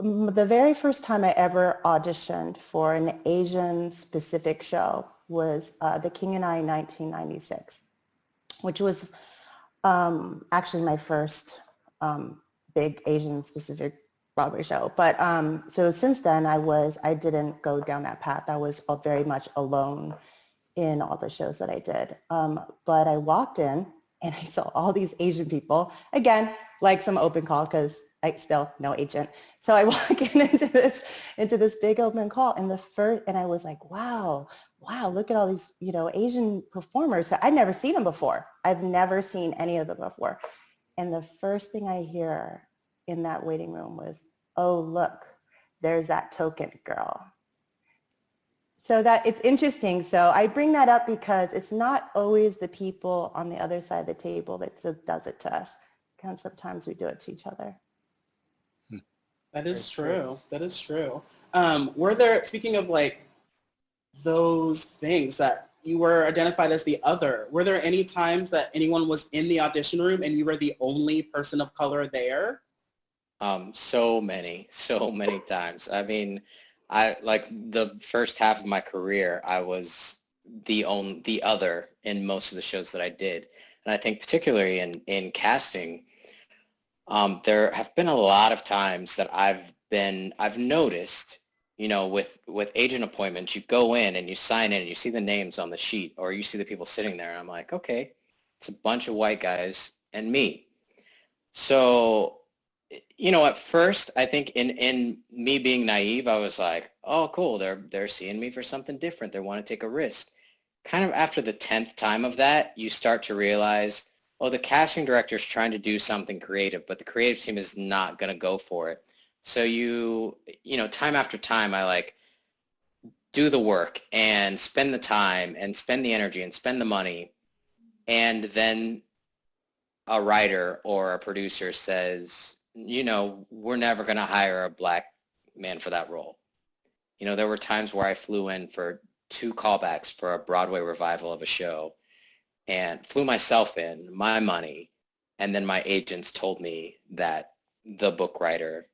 The very first time I ever auditioned for an Asian specific show was The King and I in 1996, which was actually my first big Asian specific Broadway show. But so since then I didn't go down that path. I was very much alone in all the shows that I did. But I walked in and I saw all these Asian people, again, like some open call because I still no agent. So I walk into this big open call and I was like, wow, look at all these, Asian performers. I'd never seen them before. I've never seen any of them before. And the first thing I hear in that waiting room was, oh, look, there's that token girl. So that it's interesting. So I bring that up because it's not always the people on the other side of the table that does it to us. And sometimes we do it to each other. That is true. That is true. Were there, speaking of like those things that you were identified as the other, were there any times that anyone was in the audition room and you were the only person of color there? So many times. I mean, I like the first half of my career, I was the other in most of the shows that I did. And I think particularly in casting, there have been a lot of times that I've noticed, with agent appointments, you go in and you sign in and you see the names on the sheet or you see the people sitting there and I'm like, okay, it's a bunch of white guys and me. So, at first I think in me being naive, I was like, oh, cool. They're seeing me for something different. They want to take a risk. Kind of after the 10th time of that, you start to realize, oh, the casting director is trying to do something creative, but the creative team is not going to go for it. So time after time, I like do the work and spend the time and spend the energy and spend the money. And then a writer or a producer says, we're never going to hire a black man for that role. There were times where I flew in for 2 callbacks for a Broadway revival of a show and flew myself in, my money, and then my agents told me that the book writer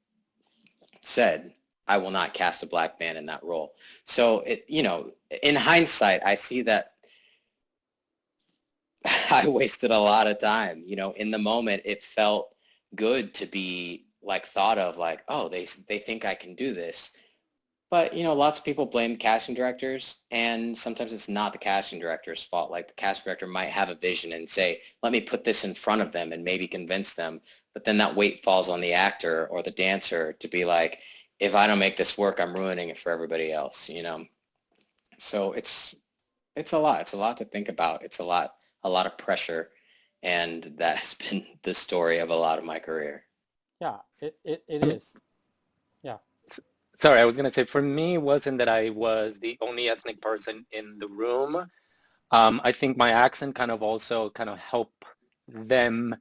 said, I will not cast a black man in that role. So, in hindsight, I see that I wasted a lot of time. In the moment, it felt good to be like thought of like, oh, they think I can do this. But, lots of people blame casting directors, and sometimes it's not the casting director's fault. Like the casting director might have a vision and say, let me put this in front of them and maybe convince them. But then that weight falls on the actor or the dancer to be like, if I don't make this work, I'm ruining it for everybody else, So it's a lot. It's a lot to think about. It's a lot of pressure. And that has been the story of a lot of my career. Yeah, it is. Yeah. Sorry, I was going to say, for me, it wasn't that I was the only ethnic person in the room. I think my accent kind of helped them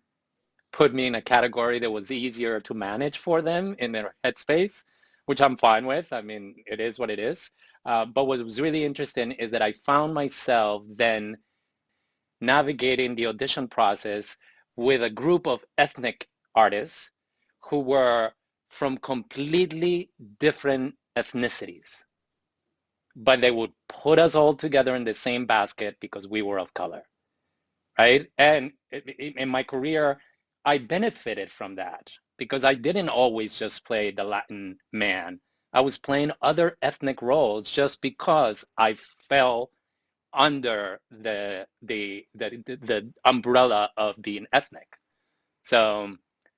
put me in a category that was easier to manage for them in their headspace, which I'm fine with. I mean, it is what it is. But what was really interesting is that I found myself then navigating the audition process with a group of ethnic artists who were from completely different ethnicities, but they would put us all together in the same basket because we were of color, right? And in my career, I benefited from that because I didn't always just play the Latin man. I was playing other ethnic roles just because I fell under the umbrella of being ethnic. So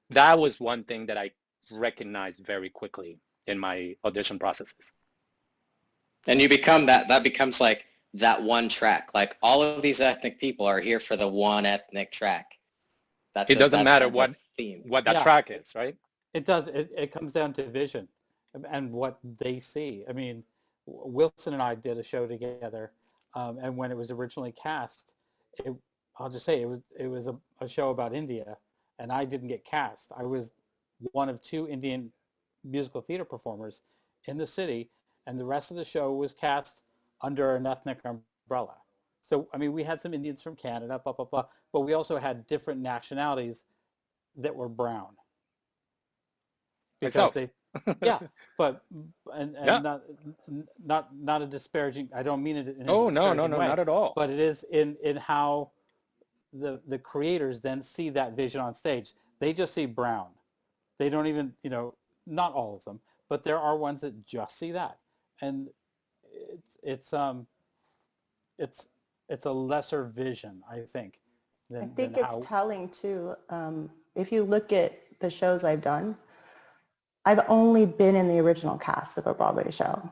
that was one thing that I recognized very quickly in my audition processes. And you become that becomes like that one track. Like all of these ethnic people are here for the one ethnic track. It doesn't matter what that track is, right? It does. It comes down to vision and what they see. I mean, Wilson and I did a show together, and when it was originally cast, I'll just say it was a show about India, and I didn't get cast. I was one of 2 Indian musical theater performers in the city, and the rest of the show was cast under an ethnic umbrella. So, I mean, we had some Indians from Canada, blah, blah, blah, but we also had different nationalities that were brown. Because Yeah, but and Yeah. not a disparaging. I don't mean it in a Oh, no, no, disparaging no, way, not at all. but it is in how the creators then see that vision on stage. They just see brown. They don't even, not all of them, but there are ones that just see that, and it's um it's it's a lesser vision, I think, I than think it's how. telling too. If you look at the shows I've done, I've only been in the original cast of a Broadway show.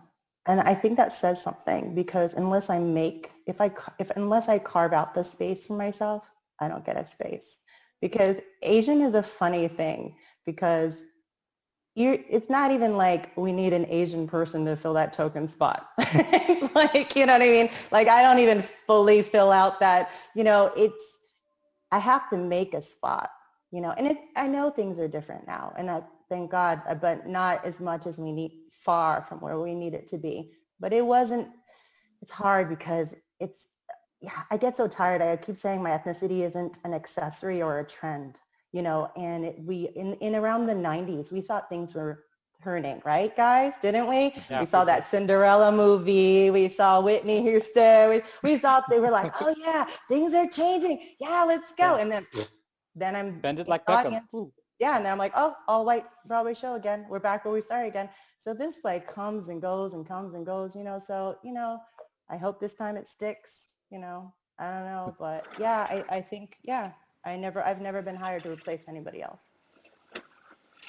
And I think that says something because unless unless I carve out the space for myself, I don't get a space. Because Asian is a funny thing because it's not even like we need an Asian person to fill that token spot. It's like, you know what I mean? Like I don't even fully fill out that, I have to make a spot, and I know things are different now and I thank God, but not as much as we need, far from where we need it to be. But it's hard because I get so tired. I keep saying my ethnicity isn't an accessory or a trend, and in around the 90s, we thought things were turning, right, guys? Didn't we? Yeah, We saw we that did. Cinderella movie. We saw Whitney Houston. We saw, they were like, oh yeah, things are changing. Yeah, let's go. Yeah. And then I'm Bend it in like the Beckham. audience. Ooh. Yeah, and then I'm like, oh, all white Broadway show again. We're back where we started again. So this like comes and goes and comes and goes, so, I hope this time it sticks, I don't know, but yeah, I think, yeah, I've never been hired to replace anybody else.